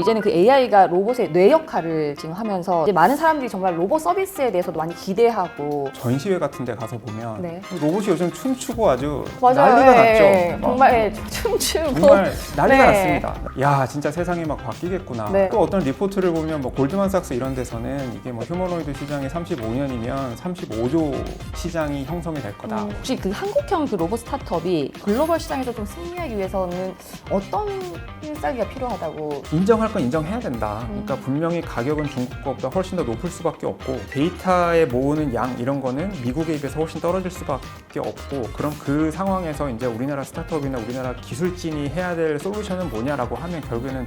이제는 그 AI가 로봇의 뇌 역할을 지금 하면서 이제 많은 사람들이 정말 로봇 서비스에 대해서도 많이 기대하고. 전시회 같은 데 가서 보면 네. 로봇이 요즘 춤추고 아주 맞아요. 난리가 예, 났죠. 정말 춤추고 정말 난리가 네. 났습니다. 야, 진짜 세상이 막 바뀌겠구나. 네. 또 어떤 리포트를 보면 뭐 골드만삭스 이런 데서는 이게 뭐 휴머노이드 시장이 35년이면 35조 시장이 형성이 될 거다. 혹시 그 한국형 그 로봇 스타트업이 글로벌 시장에서 좀 승리하기 위해서는 어떤 필살기가 필요하다고? 인정할 건 인정해야 된다. 그러니까 분명히 가격은 중국 거보다 훨씬 더 높을 수밖에 없고, 데이터에 모으는 양 이런 거는 미국에 비해서 훨씬 떨어질 수밖에 없고, 그럼 그 상황에서 이제 우리나라 스타트업이나 우리나라 기술진이 해야 될 솔루션은 뭐냐라고 하면 결국에는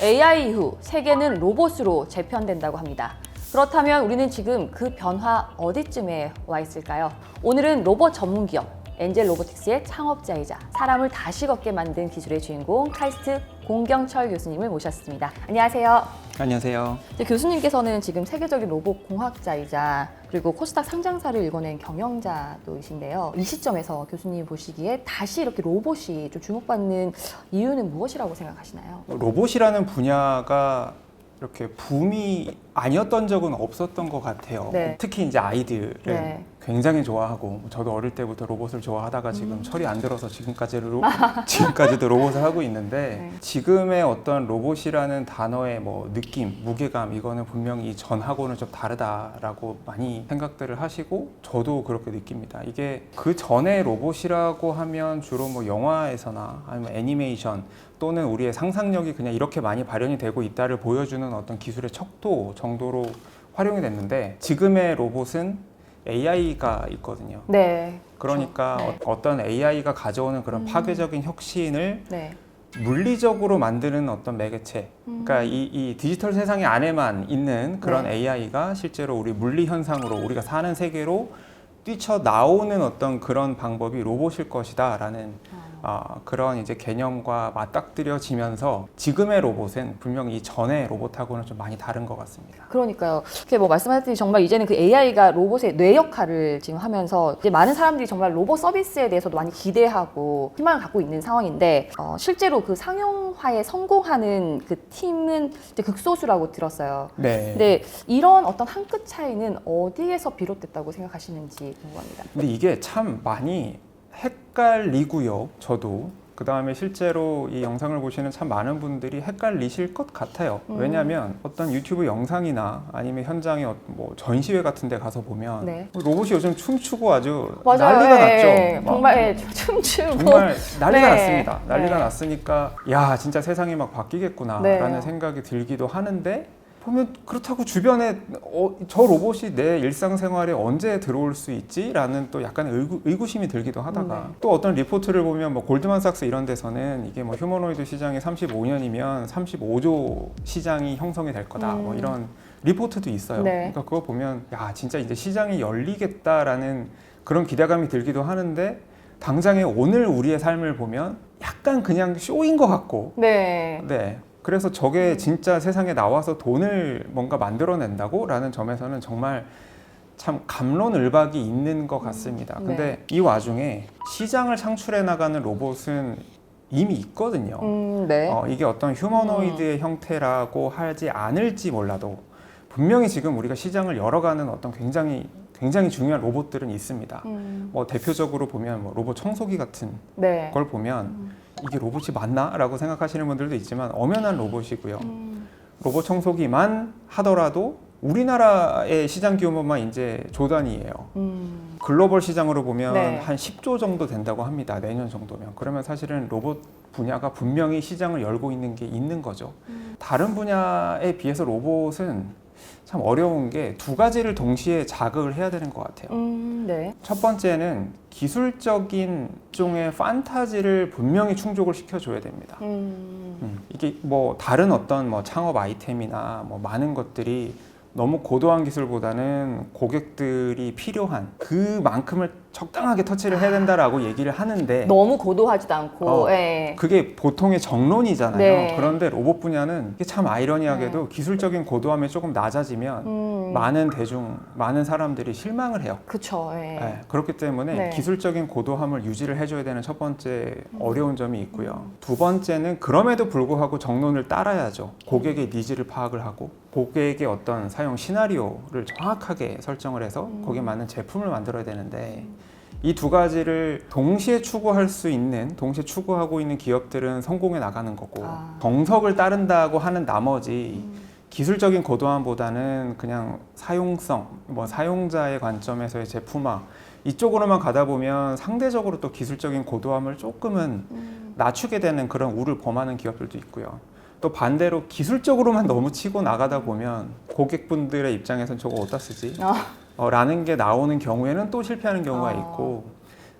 AI 이후 세계는 로봇으로 재편된다고 합니다. 그렇다면 우리는 지금 그 변화 어디쯤에 와 있을까요? 오늘은 로봇 전문 기업 엔젤 로보틱스의 창업자이자 사람을 다시 걷게 만든 기술의 주인공 카이스트 공경철 교수님을 모셨습니다. 안녕하세요. 안녕하세요. 교수님께서는 지금 세계적인 로봇 공학자이자 그리고 코스닥 상장사를 일궈낸 경영자도이신데요. 이 시점에서 교수님 보시기에 다시 이렇게 로봇이 좀 주목받는 이유는 무엇이라고 생각하시나요? 로봇이라는 분야가 이렇게 붐이 아니었던 적은 없었던 것 같아요. 네. 특히 이제 아이들은 네. 굉장히 좋아하고, 저도 어릴 때부터 로봇을 좋아하다가 지금 철이 안 들어서 지금까지도 로봇을 하고 있는데, 네. 지금의 어떤 로봇이라는 단어의 뭐 느낌, 무게감, 이거는 분명히 전하고는 좀 다르다라고 많이 생각들을 하시고, 저도 그렇게 느낍니다. 이게 그 전에 로봇이라고 하면 주로 뭐 영화에서나 아니면 애니메이션 또는 우리의 상상력이 그냥 이렇게 많이 발현이 되고 있다를 보여주는 어떤 기술의 척도 정도로 활용이 됐는데, 지금의 로봇은 AI가 있거든요. 네. 그러니까 네. 어떤 AI가 가져오는 그런 파괴적인 혁신을 네. 물리적으로 만드는 어떤 매개체, 그러니까 이 디지털 세상 안에만 있는 그런 네. AI가 실제로 우리 물리 현상으로 우리가 사는 세계로 뛰쳐나오는 어떤 그런 방법이 로봇일 것이다라는 그런 이제 개념과 맞닥뜨려지면서, 지금의 로봇은 분명히 이 전의 로봇하고는 좀 많이 다른 것 같습니다. 그러니까요. 이렇게 뭐 말씀하셨듯이 정말 이제는 그 AI가 로봇의 뇌 역할을 지금 하면서 이제 많은 사람들이 정말 로봇 서비스에 대해서도 많이 기대하고 희망을 갖고 있는 상황인데, 실제로 그 상용화에 성공하는 그 팀은 이제 극소수라고 들었어요. 네. 근데 이런 어떤 한 끗 차이는 어디에서 비롯됐다고 생각하시는지 궁금합니다. 근데 이게 참 많이 헷갈리고요. 저도 그 다음에 실제로 이 영상을 보시는 참 많은 분들이 헷갈리실 것 같아요. 왜냐하면 어떤 유튜브 영상이나 아니면 현장에 뭐 전시회 같은 데 가서 보면 네. 로봇이 요즘 춤추고 아주 맞아요. 난리가 예, 났죠. 막 정말 춤추고 정말 난리가 네. 났습니다. 난리가 네. 났으니까 야, 진짜 세상이 막 바뀌겠구나 라는 네. 생각이 들기도 하는데, 보면 그렇다고 주변에 저 로봇이 내 일상생활에 언제 들어올 수 있지? 라는 또 약간 의구심이 들기도 하다가, 또 어떤 리포트를 보면 뭐 골드만삭스 이런 데서는 이게 뭐 휴머노이드 시장이 35년이면 35조 시장이 형성이 될 거다, 뭐 이런 리포트도 있어요. 네. 그러니까 그거 보면 야, 진짜 이제 시장이 열리겠다라는 그런 기대감이 들기도 하는데, 당장에 오늘 우리의 삶을 보면 약간 그냥 쇼인 것 같고, 네. 네. 그래서 저게 진짜 세상에 나와서 돈을 뭔가 만들어낸다고? 라는 점에서는 정말 참 갑론을박이 있는 것 같습니다. 근데 이 와중에 시장을 창출해 나가는 로봇은 이미 있거든요. 네. 이게 어떤 휴머노이드의 형태라고 하지 않을지 몰라도 분명히 지금 우리가 시장을 열어가는 어떤 굉장히 중요한 로봇들은 있습니다. 뭐 대표적으로 보면 뭐 로봇 청소기 같은 네. 걸 보면 이게 로봇이 맞나? 라고 생각하시는 분들도 있지만 엄연한 로봇이고요. 로봇 청소기만 하더라도 우리나라의 시장 규모만 이제 조 단위예요. 글로벌 시장으로 보면 네. 한 10조 정도 된다고 합니다. 내년 정도면. 그러면 사실은 로봇 분야가 분명히 시장을 열고 있는 게 있는 거죠. 다른 분야에 비해서 로봇은 참 어려운 게 두 가지를 동시에 자극을 해야 되는 것 같아요. 네. 첫 번째는 기술적인 종의 판타지를 분명히 충족을 시켜줘야 됩니다. 이게 뭐 다른 어떤 뭐 창업 아이템이나 뭐 많은 것들이 너무 고도한 기술보다는 고객들이 필요한 그만큼을 적당하게 터치를 해야 된다라고 얘기를 하는데 너무 고도하지도 않고. 그게 보통의 정론이잖아요. 네. 그런데 로봇 분야는 이게 참 아이러니하게도 기술적인 고도함이 조금 낮아지면 많은 사람들이 실망을 해요. 그쵸. 그렇기 때문에 네. 기술적인 고도함을 유지를 해줘야 되는 첫 번째 어려운 점이 있고요. 두 번째는 그럼에도 불구하고 정론을 따라야죠. 고객의 니즈를 파악을 하고 고객의 어떤 사용 시나리오를 정확하게 설정을 해서 거기에 맞는 제품을 만들어야 되는데 이 두 가지를 동시에 추구하고 있는 기업들은 성공해 나가는 거고 정석을 따른다고 하는 나머지 기술적인 고도함보다는 그냥 사용성, 사용자의 관점에서의 제품화 이쪽으로만 가다 보면 상대적으로 또 기술적인 고도함을 조금은 낮추게 되는 그런 우를 범하는 기업들도 있고요. 또 반대로 기술적으로만 너무 치고 나가다 보면 고객분들의 입장에서는 저거 어디다 쓰지? 라는 게 나오는 경우에는 또 실패하는 경우가 있고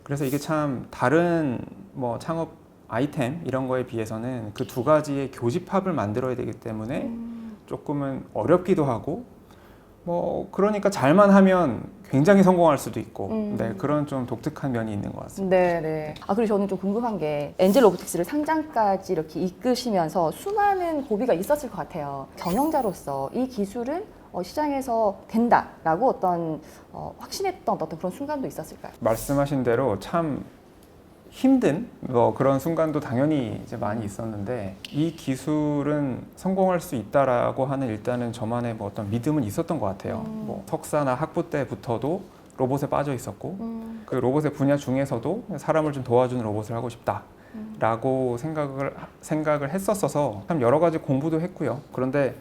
그래서 이게 참 다른 창업 아이템 이런 거에 비해서는 그 두 가지의 교집합을 만들어야 되기 때문에 조금은 어렵기도 하고 그러니까 잘만 하면 굉장히 성공할 수도 있고 네, 그런 좀 독특한 면이 있는 것 같습니다. 네. 그리고 저는 좀 궁금한 게 엔젤 로보틱스를 상장까지 이렇게 이끄시면서 수많은 고비가 있었을 것 같아요. 경영자로서 이 기술은 시장에서 된다라고 어떤 확신했던 어떤 그런 순간도 있었을까요? 말씀하신 대로 참 힘든 그런 순간도 당연히 이제 많이 있었는데 이 기술은 성공할 수 있다라고 하는 일단은 저만의 어떤 믿음은 있었던 것 같아요. 석사나 학부 때부터도 로봇에 빠져 있었고 그 로봇의 분야 중에서도 사람을 좀 도와주는 로봇을 하고 싶다라고 생각을 했었어서 참 여러 가지 공부도 했고요. 그런데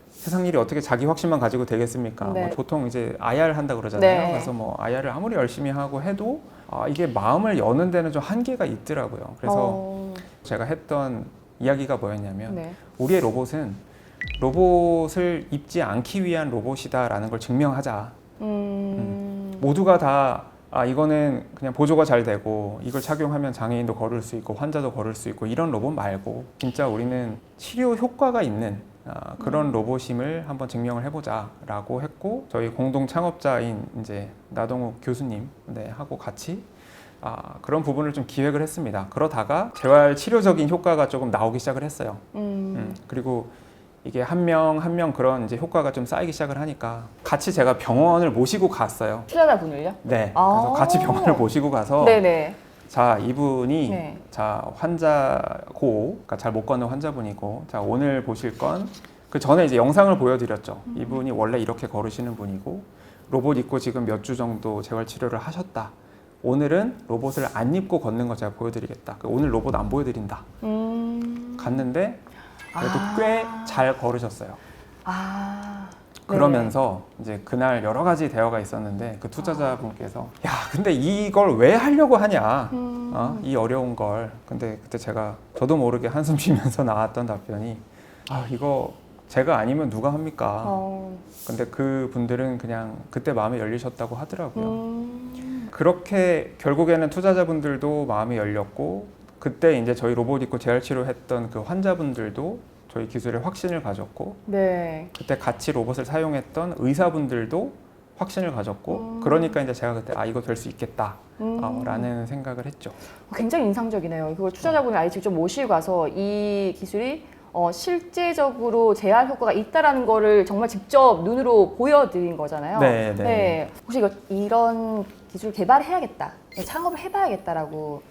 세상 일이 어떻게 자기 확신만 가지고 되겠습니까? 네. 보통 이제 IR 한다 그러잖아요. 네. 그래서 IR을 아무리 열심히 하고 해도 이게 마음을 여는 데는 좀 한계가 있더라고요. 그래서 제가 했던 이야기가 뭐였냐면 우리의 로봇은 로봇을 입지 않기 위한 로봇이다라는 걸 증명하자. 모두가 다 이거는 그냥 보조가 잘 되고 이걸 착용하면 장애인도 걸을 수 있고 환자도 걸을 수 있고 이런 로봇 말고 진짜 우리는 치료 효과가 있는 그런 로봇임을 한번 증명을 해보자라고 했고 저희 공동 창업자인 이제 나동욱 교수님 하고 같이 그런 부분을 좀 기획을 했습니다. 그러다가 재활 치료적인 효과가 조금 나오기 시작을 했어요. 그리고 이게 한 명 한 명 그런 이제 효과가 좀 쌓이기 시작을 하니까 같이 제가 병원을 모시고 갔어요. 투자자분을요? 네. 그래서 같이 병원을 모시고 가서 자, 이분이 환자고, 그러니까 잘 못 걷는 환자분이고, 자, 오늘 보실 건 그 전에 이제 영상을 보여드렸죠. 이분이 원래 이렇게 걸으시는 분이고, 로봇 입고 지금 몇 주 정도 재활 치료를 하셨다. 오늘은 로봇을 안 입고 걷는 거 제가 보여드리겠다. 오늘 로봇 안 보여드린다. 갔는데 그래도 꽤 잘 걸으셨어요. 그러면서 이제 그날 여러 가지 대화가 있었는데 그 투자자분께서 야 근데 이걸 왜 하려고 하냐 이 어려운 걸 근데 그때 저도 모르게 한숨 쉬면서 나왔던 답변이 이거 제가 아니면 누가 합니까? 근데 그 분들은 그냥 그때 마음이 열리셨다고 하더라고요. 그렇게 결국에는 투자자분들도 마음이 열렸고 그때 이제 저희 로봇 입고 재활 치료했던 그 환자분들도 저희 기술에 확신을 가졌고 그때 같이 로봇을 사용했던 의사분들도 확신을 가졌고 그러니까 이제 제가 그때 이거 될 수 있겠다 라는 생각을 했죠. 굉장히 인상적이네요. 그걸 투자자분을 아예 직접 모시고 가서 이 기술이 실제적으로 재활 효과가 있다라는 거를 정말 직접 눈으로 보여드린 거잖아요. 네. 혹시 이런 기술을 개발해야겠다, 창업을 해봐야겠다라고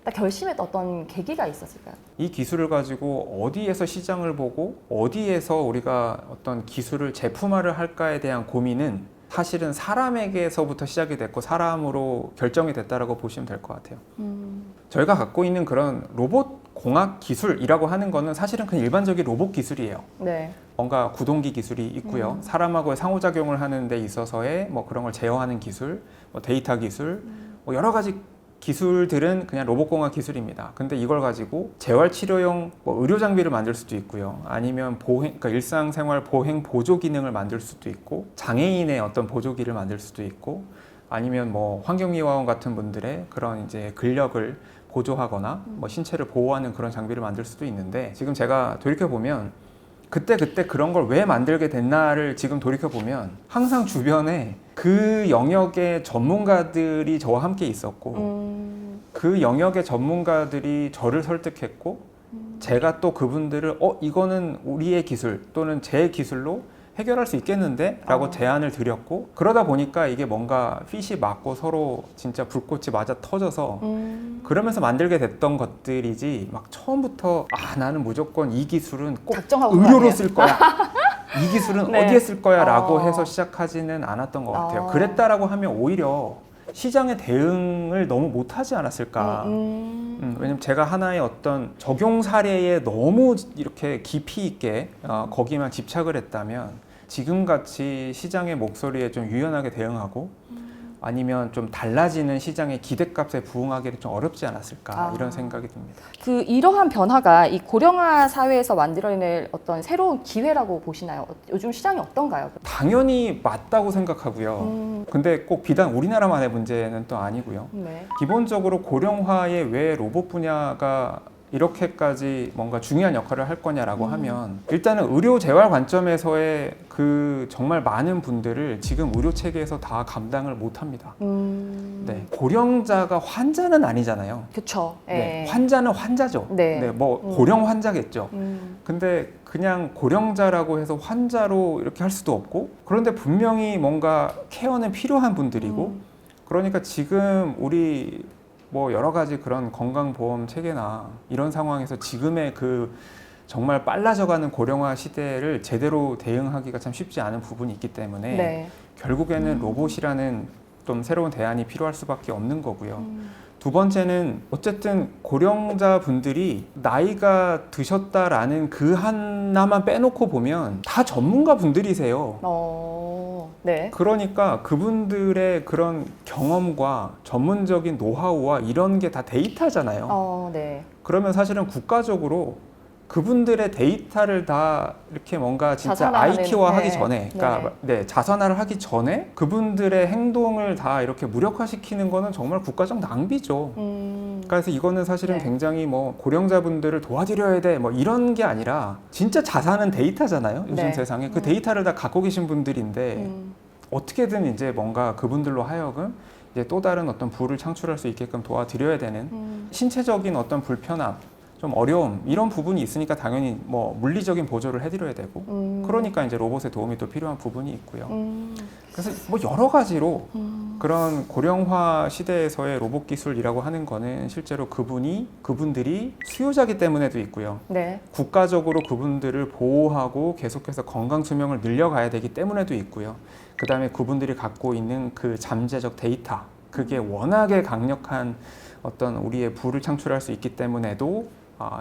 딱 결심했던 어떤 계기가 있었을까요? 이 기술을 가지고 어디에서 시장을 보고 어디에서 우리가 어떤 기술을 제품화를 할까에 대한 고민은 사실은 사람에게서부터 시작이 됐고 사람으로 결정이 됐다라고 보시면 될 것 같아요. 저희가 갖고 있는 그런 로봇 공학 기술이라고 하는 거는 사실은 그냥 일반적인 로봇 기술이에요. 뭔가 구동기 기술이 있고요. 사람하고의 상호작용을 하는 데 있어서의 그런 걸 제어하는 기술, 데이터 기술, 여러 가지 기술들은 그냥 로봇공학 기술입니다. 근데 이걸 가지고 재활치료용 의료 장비를 만들 수도 있고요. 아니면 그러니까 일상생활 보행 보조 기능을 만들 수도 있고, 장애인의 어떤 보조기를 만들 수도 있고, 아니면 환경미화원 같은 분들의 그런 이제 근력을 보조하거나 신체를 보호하는 그런 장비를 만들 수도 있는데, 지금 제가 돌이켜 보면 그때 그런 걸 왜 만들게 됐나를 지금 돌이켜보면 항상 주변에 그 영역의 전문가들이 저와 함께 있었고 그 영역의 전문가들이 저를 설득했고 제가 또 그분들을 이거는 우리의 기술 또는 제 기술로 해결할 수 있겠는데? 라고 제안을 드렸고 그러다 보니까 이게 뭔가 핏이 맞고 서로 진짜 불꽃이 맞아 터져서 그러면서 만들게 됐던 것들이지 막 처음부터 나는 무조건 이 기술은 꼭 작정하고 의료로 쓸 거야 이 기술은 네. 어디에 쓸 거야 라고 해서 시작하지는 않았던 것 같아요. 그랬다라고 하면 오히려 시장의 대응을 너무 못하지 않았을까. 왜냐면 제가 하나의 어떤 적용 사례에 너무 이렇게 깊이 있게 거기만 집착을 했다면 지금같이 시장의 목소리에 좀 유연하게 대응하고 아니면 좀 달라지는 시장의 기대값에 부응하기는 좀 어렵지 않았을까 이런 생각이 듭니다. 그 이러한 변화가 이 고령화 사회에서 만들어낼 어떤 새로운 기회라고 보시나요? 요즘 시장이 어떤가요? 당연히 맞다고 생각하고요. 근데 꼭 비단 우리나라만의 문제는 또 아니고요. 네. 기본적으로 고령화에 왜 로봇 분야가 이렇게까지 뭔가 중요한 역할을 할 거냐라고 하면 일단은 의료 재활 관점에서의 그 정말 많은 분들을 지금 의료 체계에서 다 감당을 못 합니다. 네. 고령자가 환자는 아니잖아요. 그렇죠. 네. 환자는 환자죠. 네. 네. 뭐 고령 환자겠죠. 근데 그냥 고령자라고 해서 환자로 이렇게 할 수도 없고 그런데 분명히 뭔가 케어는 필요한 분들이고 그러니까 지금 우리 뭐 여러 가지 그런 건강보험 체계나 이런 상황에서 지금의 그 정말 빨라져가는 고령화 시대를 제대로 대응하기가 참 쉽지 않은 부분이 있기 때문에 네. 결국에는 로봇이라는 좀 새로운 대안이 필요할 수밖에 없는 거고요. 두 번째는 어쨌든 고령자 분들이 나이가 드셨다라는 그 하나만 빼놓고 보면 다 전문가 분들이세요. 네. 그러니까 그분들의 그런 경험과 전문적인 노하우와 이런 게 다 데이터잖아요. 네. 그러면 사실은 국가적으로 그분들의 데이터를 다 이렇게 뭔가 진짜 자산화하는, IT화 하기 네. 전에, 그러니까 자산화를 하기 전에 그분들의 행동을 다 이렇게 무력화시키는 거는 정말 국가적 낭비죠. 그래서 이거는 사실은 네. 굉장히 뭐 고령자분들을 도와드려야 돼 뭐 이런 게 아니라 진짜 자산은 데이터잖아요. 요즘 네. 세상에 그 데이터를 다 갖고 계신 분들인데 어떻게든 이제 뭔가 그분들로 하여금 이제 또 다른 어떤 부를 창출할 수 있게끔 도와드려야 되는 신체적인 어떤 불편함, 좀 어려움 이런 부분이 있으니까 당연히 뭐 물리적인 보조를 해드려야 되고 그러니까 이제 로봇의 도움이 또 필요한 부분이 있고요. 그래서 뭐 여러 가지로 그런 고령화 시대에서의 로봇 기술이라고 하는 거는 실제로 그분들이 수요자기 때문에도 있고요. 네. 국가적으로 그분들을 보호하고 계속해서 건강 수명을 늘려가야 되기 때문에도 있고요. 그 다음에 그분들이 갖고 있는 그 잠재적 데이터 그게 워낙에 강력한 어떤 우리의 부를 창출할 수 있기 때문에도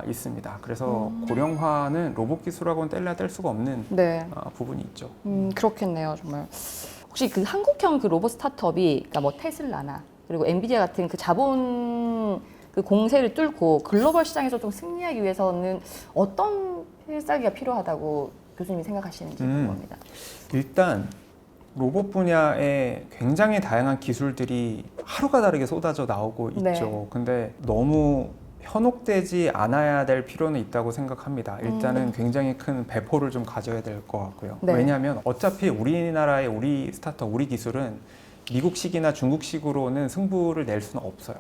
있습니다. 그래서 고령화는 로봇 기술하고는 뗄래야 뗄 수가 없는 네. 부분이 있죠. 그렇겠네요, 정말. 혹시 그 한국형 그 로봇 스타트업이, 그러니까 뭐 테슬라나 그리고 엔비디아 같은 그 자본 그 공세를 뚫고 글로벌 시장에서 좀 승리하기 위해서는 어떤 필살기가 필요하다고 교수님이 생각하시는지 궁금합니다. 일단 로봇 분야에 굉장히 다양한 기술들이 하루가 다르게 쏟아져 나오고 있죠. 네. 근데 너무 현혹되지 않아야 될 필요는 있다고 생각합니다. 일단은 굉장히 큰 배포를 좀 가져야 될 것 같고요. 네. 왜냐하면 어차피 우리나라의 우리 스타트업, 우리 기술은 미국식이나 중국식으로는 승부를 낼 수는 없어요.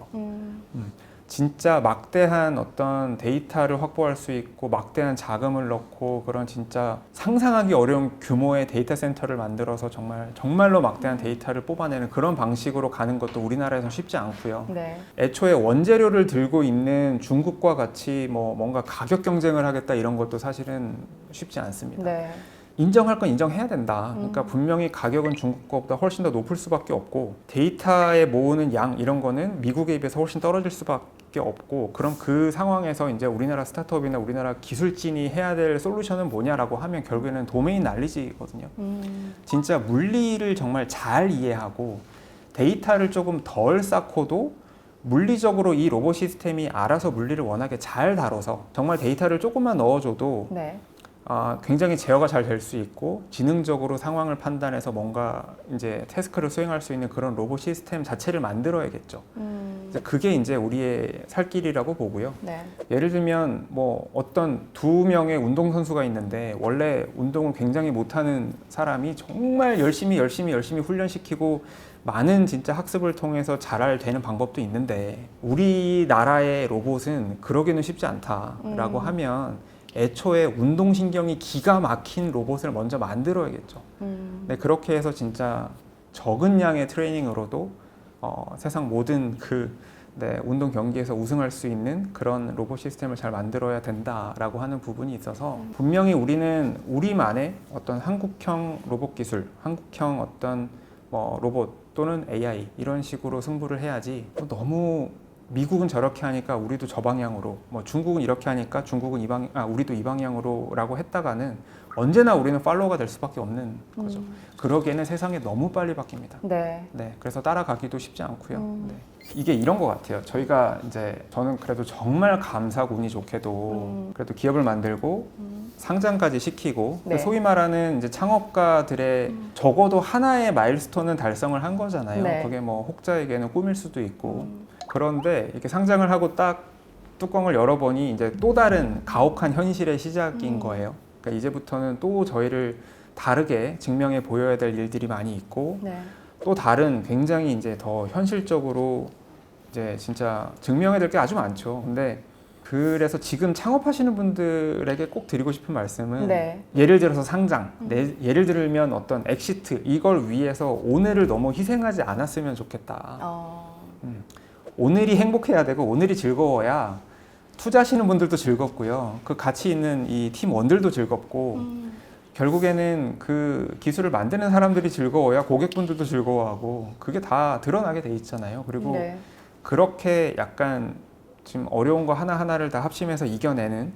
진짜 막대한 어떤 데이터를 확보할 수 있고 막대한 자금을 넣고 그런 진짜 상상하기 어려운 규모의 데이터 센터를 만들어서 정말로 막대한 데이터를 뽑아내는 그런 방식으로 가는 것도 우리나라에서는 쉽지 않고요. 네. 애초에 원재료를 들고 있는 중국과 같이 뭔가 가격 경쟁을 하겠다 이런 것도 사실은 쉽지 않습니다. 네. 인정할 건 인정해야 된다. 그러니까 분명히 가격은 중국 거보다 훨씬 더 높을 수밖에 없고 데이터에 모으는 양 이런 거는 미국에 비해서 훨씬 떨어질 수밖에 없고 그럼 그 상황에서 이제 우리나라 스타트업이나 우리나라 기술진이 해야 될 솔루션은 뭐냐라고 하면 결국에는 도메인 날리지거든요. 진짜 물리를 정말 잘 이해하고 데이터를 조금 덜 쌓고도 물리적으로 이 로봇 시스템이 알아서 물리를 워낙에 잘 다뤄서 정말 데이터를 조금만 넣어줘도 네. 굉장히 제어가 잘 될 수 있고 지능적으로 상황을 판단해서 뭔가 이제 태스크를 수행할 수 있는 그런 로봇 시스템 자체를 만들어야겠죠. 이제 그게 이제 우리의 살 길이라고 보고요. 네. 예를 들면 뭐 어떤 두 명의 운동선수가 있는데 원래 운동을 굉장히 못하는 사람이 정말 열심히 훈련시키고 많은 진짜 학습을 통해서 잘 되는 방법도 있는데 우리나라의 로봇은 그러기는 쉽지 않다라고 하면 애초에 운동신경이 기가 막힌 로봇을 먼저 만들어야겠죠. 네, 그렇게 해서 진짜 적은 양의 트레이닝으로도 세상 모든 운동 경기에서 우승할 수 있는 그런 로봇 시스템을 잘 만들어야 된다라고 하는 부분이 있어서 분명히 우리는 우리만의 어떤 한국형 로봇 기술, 한국형 어떤 로봇 또는 AI 이런 식으로 승부를 해야지 너무 미국은 저렇게 하니까 우리도 저 방향으로, 중국은 이렇게 하니까 중국은 우리도 이 방향으로라고 했다가는 언제나 우리는 팔로워가 될 수밖에 없는 거죠. 그러기에는 세상이 너무 빨리 바뀝니다. 네. 네, 그래서 따라가기도 쉽지 않고요. 네. 이게 이런 것 같아요. 저는 그래도 정말 감사하고 운이 좋게도 그래도 기업을 만들고 상장까지 시키고 네. 소위 말하는 이제 창업가들의 적어도 하나의 마일스톤은 달성을 한 거잖아요. 네. 그게 뭐 혹자에게는 꿈일 수도 있고. 그런데 이렇게 상장을 하고 딱 뚜껑을 열어보니 이제 또 다른 가혹한 현실의 시작인 거예요. 그러니까 이제부터는 또 저희를 다르게 증명해 보여야 될 일들이 많이 있고 네. 또 다른 굉장히 이제 더 현실적으로 이제 진짜 증명해야 될 게 아주 많죠. 근데 그래서 지금 창업하시는 분들에게 꼭 드리고 싶은 말씀은 네. 예를 들어서 상장, 예를 들면 어떤 엑시트 이걸 위해서 오늘을 너무 희생하지 않았으면 좋겠다. 오늘이 행복해야 되고 오늘이 즐거워야 투자하시는 분들도 즐겁고요. 그 같이 있는 이 팀원들도 즐겁고 결국에는 그 기술을 만드는 사람들이 즐거워야 고객분들도 즐거워하고 그게 다 드러나게 돼 있잖아요. 그리고 네. 그렇게 약간 지금 어려운 거 하나하나를 다 합심해서 이겨내는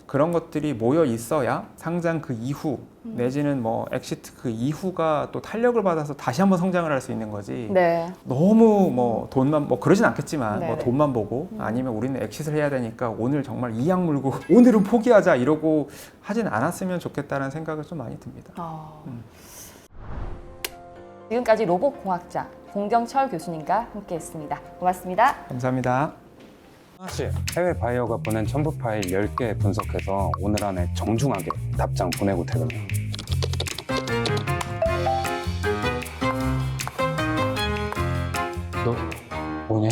그런 것들이 모여 있어야 상장 그 이후 내지는 뭐 엑시트 그 이후가 또 탄력을 받아서 다시 한번 성장을 할 수 있는 거지. 네. 너무 뭐 돈만 그러진 않겠지만 네. 뭐 돈만 보고 아니면 우리는 엑시트를 해야 되니까 오늘 정말 이악 물고 오늘은 포기하자 이러고 하진 않았으면 좋겠다는 생각을 좀 많이 듭니다. 지금까지 로봇공학자 공경철 교수님과 함께했습니다. 고맙습니다. 감사합니다. 하나씩 해외 바이어가 보낸 첨부 파일 10개 분석해서 오늘 안에 정중하게 답장 보내고 퇴근해요. 너 뭐냐?